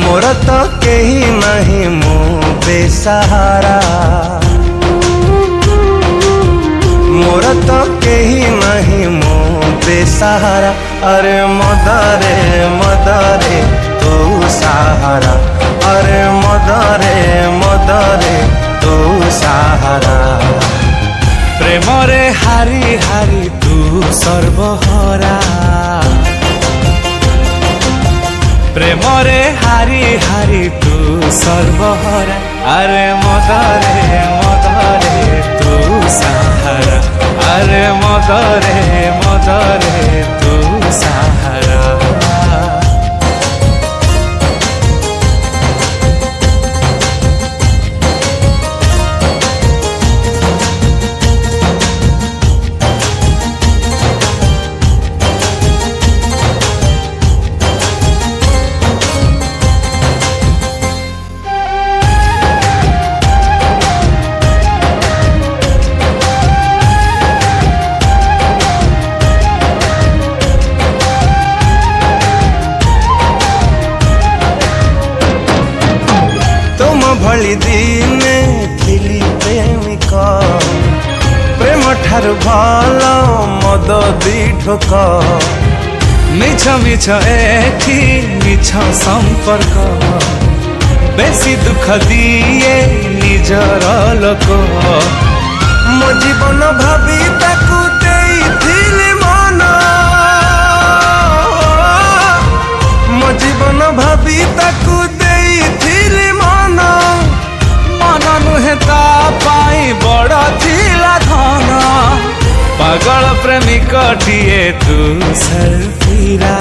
मोर तो केही नहीं मो बेसहारा, मोर तो केही नहीं मो बेसहारा। अरे मदरे मदरे तू सहारा, अरे मदरे मदरे तू सहारा। प्रेम रे हारी हारी तू सर्वहरा, प्रेम रे हारी हारी तू सर्वहरा। अरे मदरे मदरे तू सहारा, अरे मदरे मदरे तू सहारा। भली दिने थिली प्रेमिक, प्रेम ठार भल मद दी ढोक। मिछ मिछ एठी मिछ संपर्क, बेसी दुख दिए निजर लोक। मो जीवन भावी ताकू देइथिली मन, मो जीवन भावी ताकू देइथिली मन। मन नुहे ता पाई बड़ थिला धन, पागल प्रेमिक टिए तू सर्फिरा,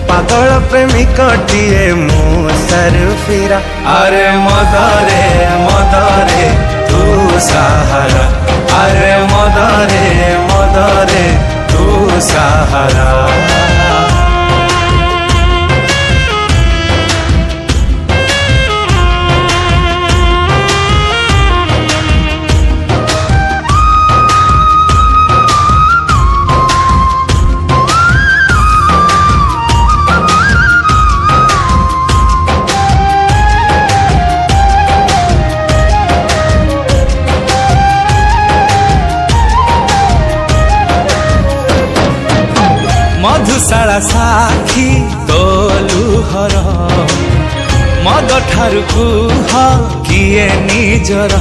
पागल प्रेमिक टिए मो सर्फिरा। अरे मदरे मदरे तू सहारा, अरे मदरे मदरे तू सहारा। मधुशाला साखी तोलु हर, मद ठारु कुह किए निजर।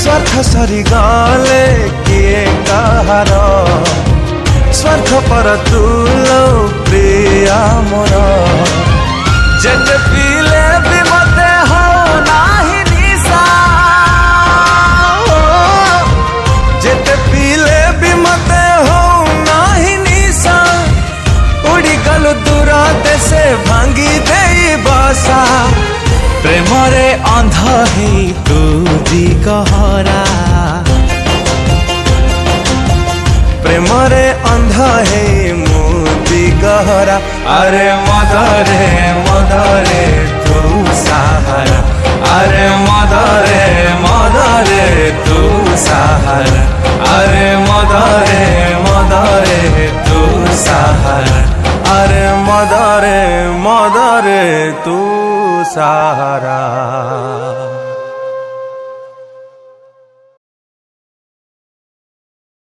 स्वार्थ सरी गले किए कहार, स्वार्थ पर तुलो प्रिय मोर। जेते पीले भी मते हो नाही निशा, जेते पीले भी मते हो दूर देशे भांगी दे बसा। प्रेम रे अंध है तू दिगहरा, प्रेम रे अंध है मु दिगहरा। अरे मदरे मदरे तू सहारा, अरे मदरे मदरे तू सहारा, अरे मदरे मदरे तू सहारा, अरे मदरे मदरे तू सहारा।